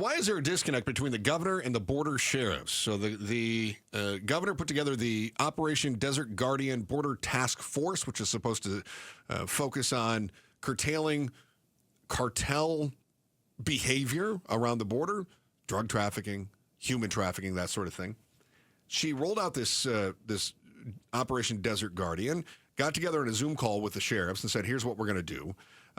why is there a disconnect between the governor and the border sheriffs? So the governor put together the Operation Desert Guardian Border Task Force, which is supposed to focus on curtailing cartel behavior around the border, drug trafficking, human trafficking, that sort of thing. She rolled out this Operation Desert Guardian, got together in a Zoom call with the sheriffs and said, here's what we're going to do.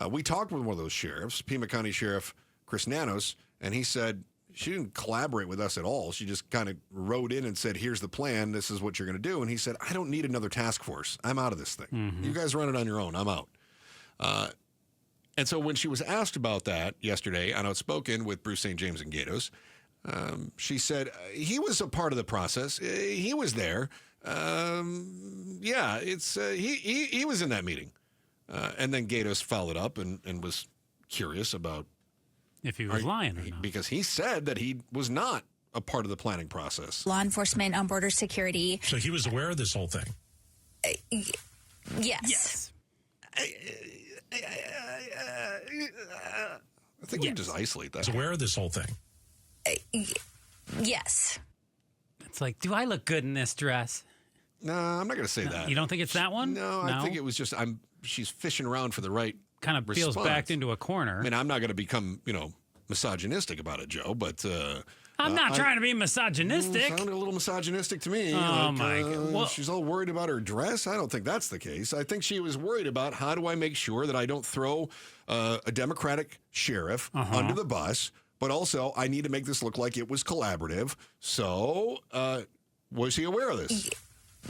We talked with one of those sheriffs, Pima County Sheriff Chris Nanos, and he said she didn't collaborate with us at all. She just kind of wrote in and said, here's the plan. This is what you're going to do. And he said, I don't need another task force. I'm out of this thing. Mm-hmm. You guys run it on your own. I'm out. And so when she was asked about that yesterday on Outspoken with Bruce St. James and Gaydos, she said he was a part of the process. He was there. He was in that meeting. And then Gaydos followed up and was curious about if he was lying or not. Because he said that he was not a part of the planning process. Law enforcement on border security. So he was aware of this whole thing? Yes. I think we just isolate that. He was aware of this whole thing? Yes. It's like, do I look good in this dress? No, I'm not going to say that. You don't think it's that one? No, I think it was just she's fishing around for the right kind of feels backed into a corner. I mean, I'm not going to become, misogynistic about it, Joe, but I'm not trying to be misogynistic. Sounded a little misogynistic to me. Oh, my God. Well, she's all worried about her dress. I don't think that's the case. I think she was worried about how do I make sure that I don't throw a Democratic sheriff under the bus, but also I need to make this look like it was collaborative. So was he aware of this?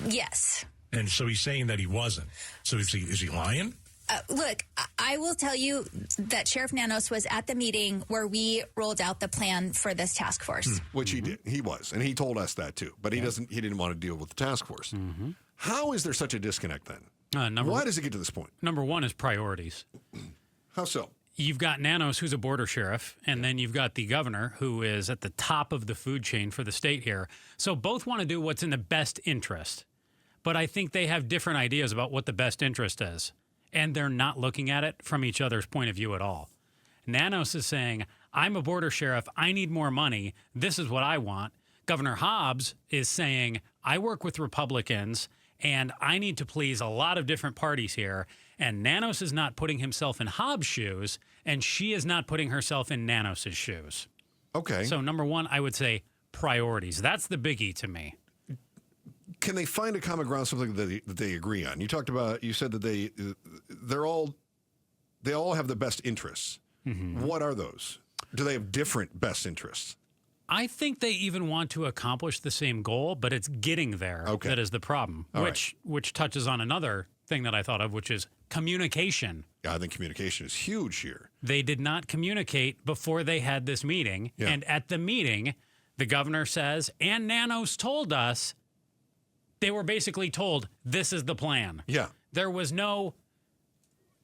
Yes. And so he's saying that he wasn't. So is he lying? Look, I will tell you that Sheriff Nanos was at the meeting where we rolled out the plan for this task force. Which he did. He was. And he told us that too. But he didn't want to deal with the task force. Mm-hmm. How is there such a disconnect then? Why does it get to this point? Number one is priorities. How so? You've got Nanos, who's a border sheriff, and then you've got the governor, who is at the top of the food chain for the state here. So both want to do what's in the best interest. But I think they have different ideas about what the best interest is. And they're not looking at it from each other's point of view at all. Nanos is saying, I'm a border sheriff. I need more money. This is what I want. Governor Hobbs is saying, I work with Republicans, and I need to please a lot of different parties here. And Nanos is not putting himself in Hobbs' shoes, and she is not putting herself in Nanos' shoes. Okay. So number one, I would say priorities. That's the biggie to me. Can they find a common ground, something that they agree on? You said that they all have the best interests. Mm-hmm. What are those? Do they have different best interests? I think they even want to accomplish the same goal, but it's getting there that is the problem, which touches on another thing that I thought of, which is communication. Yeah, I think communication is huge here. They did not communicate before they had this meeting, and at the meeting, the governor says, and Nanos told us, they were basically told, this is the plan. Yeah. There was no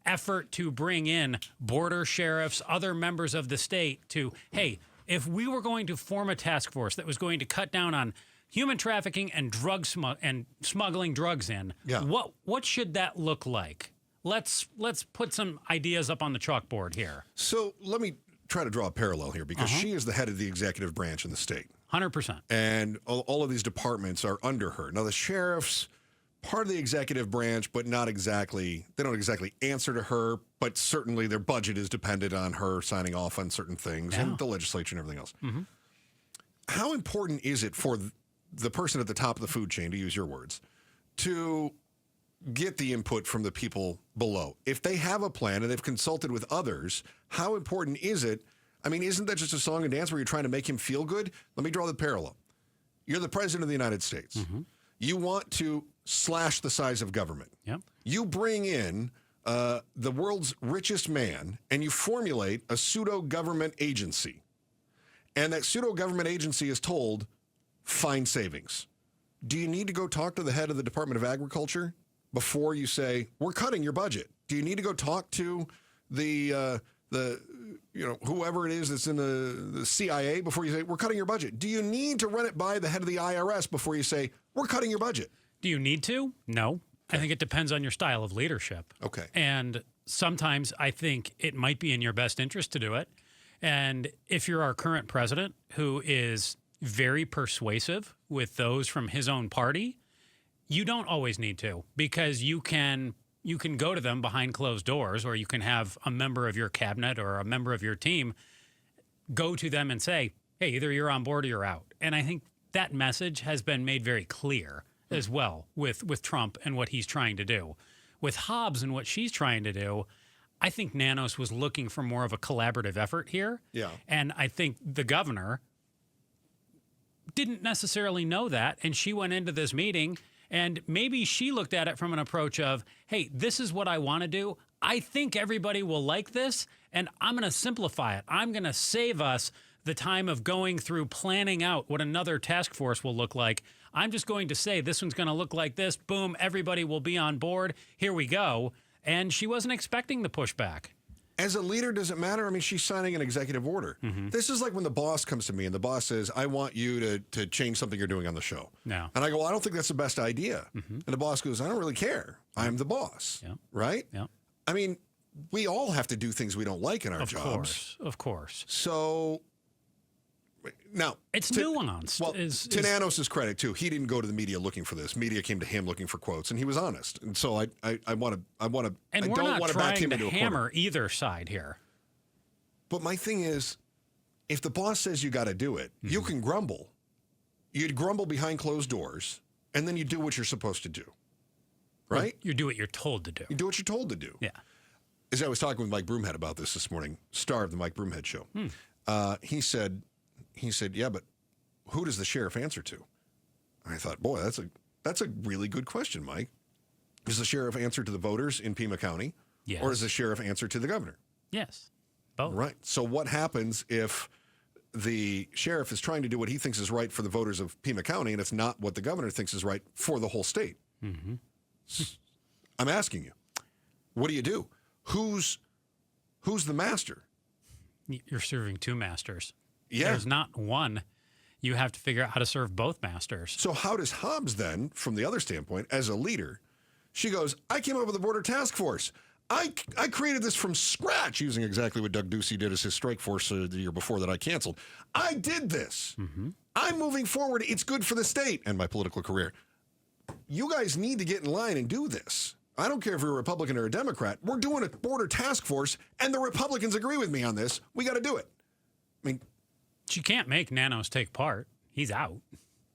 effort to bring in border sheriffs, other members of the state to, hey, if we were going to form a task force that was going to cut down on human trafficking and smuggling drugs in, what should that look like? Let's put some ideas up on the chalkboard here. So let me try to draw a parallel here because she is the head of the executive branch in the state. 100%. And all of these departments are under her. Now, the sheriff's part of the executive branch, but not exactly, they don't exactly answer to her, but certainly their budget is dependent on her signing off on certain things and the legislature and everything else. Mm-hmm. How important is it for the person at the top of the food chain, to use your words, to get the input from the people below? If they have a plan and they've consulted with others, how important is it? I mean, isn't that just a song and dance where you're trying to make him feel good? Let me draw the parallel. You're the president of the United States. Mm-hmm. You want to slash the size of government. Yep. You bring in the world's richest man and you formulate a pseudo-government agency. And that pseudo-government agency is told, find savings. Do you need to go talk to the head of the Department of Agriculture before you say, we're cutting your budget? Do you need to go talk to the whoever it is that's in the CIA before you say, we're cutting your budget? Do you need to run it by the head of the IRS before you say, we're cutting your budget? Do you need to? No. Okay. I think it depends on your style of leadership. Okay. And sometimes I think it might be in your best interest to do it. And if you're our current president, who is very persuasive with those from his own party, you don't always need to, because you can go to them behind closed doors, or you can have a member of your cabinet or a member of your team go to them and say, hey, either you're on board or you're out. And I think that message has been made very clear as well with Trump and what he's trying to do. With Hobbs and what she's trying to do, I think Nanos was looking for more of a collaborative effort here. Yeah. And I think the governor didn't necessarily know that, and she went into this meeting, and maybe she looked at it from an approach of, hey, this is what I want to do. I think everybody will like this, and I'm going to simplify it. I'm going to save us the time of going through planning out what another task force will look like. I'm just going to say this one's going to look like this. Boom, everybody will be on board. Here we go. And she wasn't expecting the pushback. As a leader, does it matter? I mean, she's signing an executive order. This is like when the boss comes to me and the boss says, I want you to change something you're doing on the show. No. And I go, well, I don't think that's the best idea. And the boss goes, I don't really care. I'm the boss. Yeah. Right? Yeah. I mean, we all have to do things we don't like in our jobs. Of course. So now it's nuanced. Well, to Nanos' credit too, he didn't go to the media looking for this. Media came to him looking for quotes, and he was honest. And so I don't want to back him into a hammer either side here. But my thing is, if the boss says you got to do it, you can grumble. You'd grumble behind closed doors, and then you do what you're supposed to do. Right? You do what you're told to do. You do what you're told to do. Yeah. As I was talking with Mike Broomhead about this morning, star of the Mike Broomhead show, he said, yeah, but who does the sheriff answer to? I thought, boy, that's a really good question, Mike. Does the sheriff answer to the voters in Pima County? Yes. Or does the sheriff answer to the governor? Yes. Both. Right. So what happens if the sheriff is trying to do what he thinks is right for the voters of Pima County, and it's not what the governor thinks is right for the whole state? I'm asking you, what do you do? Who's the master? You're serving two masters. Yeah. There's not one. You have to figure out how to serve both masters. So how does Hobbs then, from the other standpoint, as a leader, she goes, I came up with a border task force. I created this from scratch using exactly what Doug Ducey did as his strike force the year before that I canceled. I did this. I'm moving forward. It's good for the state and my political career. You guys need to get in line and do this. I don't care if you're a Republican or a Democrat. We're doing a border task force, and the Republicans agree with me on this. We got to do it. I mean, she can't make Nanos take part. He's out.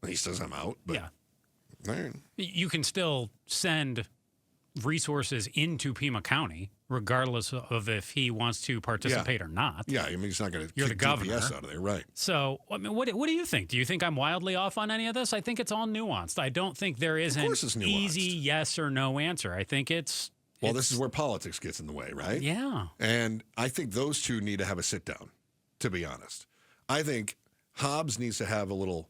He says I'm out. But, yeah. Right. You can still send resources into Pima County, regardless of if he wants to participate or not. Yeah, I mean, he's not going to kick the governor DPS out of there, right? So, I mean, what do you think? Do you think I'm wildly off on any of this? I think it's all nuanced. I don't think there is an easy yes or no answer. I think it's... Well, this is where politics gets in the way, right? Yeah. And I think those two need to have a sit-down, to be honest. I think Hobbs needs to have a little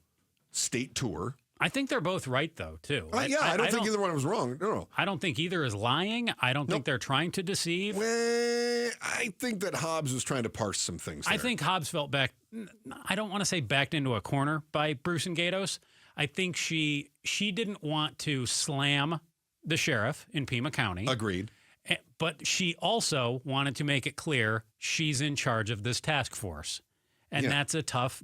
state tour. I think they're both right, though, too. I don't think either one was wrong. No. I don't think either is lying. I don't think they're trying to deceive. Well, I think that Hobbs was trying to parse some things there. I think Hobbs felt I don't want to say backed into a corner by Bruce and Gaydos. I think she didn't want to slam the sheriff in Pima County. Agreed. But she also wanted to make it clear she's in charge of this task force. And that's a tough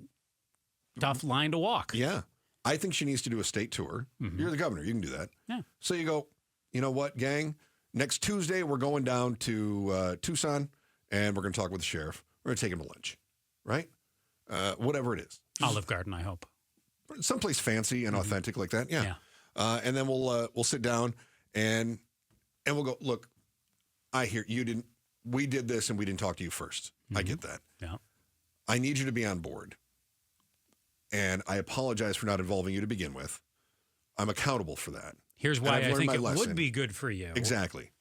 line to walk. Yeah. I think she needs to do a state tour. You're the governor. You can do that. Yeah. So you go, you know what, gang? Next Tuesday, we're going down to Tucson, and we're going to talk with the sheriff. We're going to take him to lunch, right? Whatever it is. Olive Garden, I hope. Someplace fancy and authentic like that. Yeah. And then we'll sit down, and we'll go, look, I hear you didn't. We did this, and we didn't talk to you first. I get that. Yeah. I need you to be on board. And I apologize for not involving you to begin with. I'm accountable for that. Here's why I think it would be good for you. Exactly.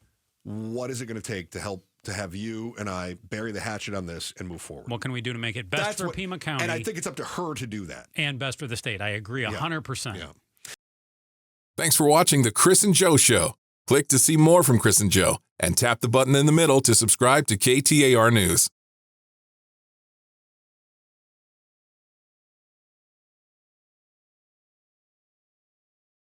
What is it going to take to help to have you and I bury the hatchet on this and move forward? What can we do to make it best for Pima County? And I think it's up to her to do that. And best for the state. I agree 100%. Yeah. Thanks for watching The Chris and Joe Show. Click to see more from Chris and Joe and tap the button in the middle to subscribe to KTAR News.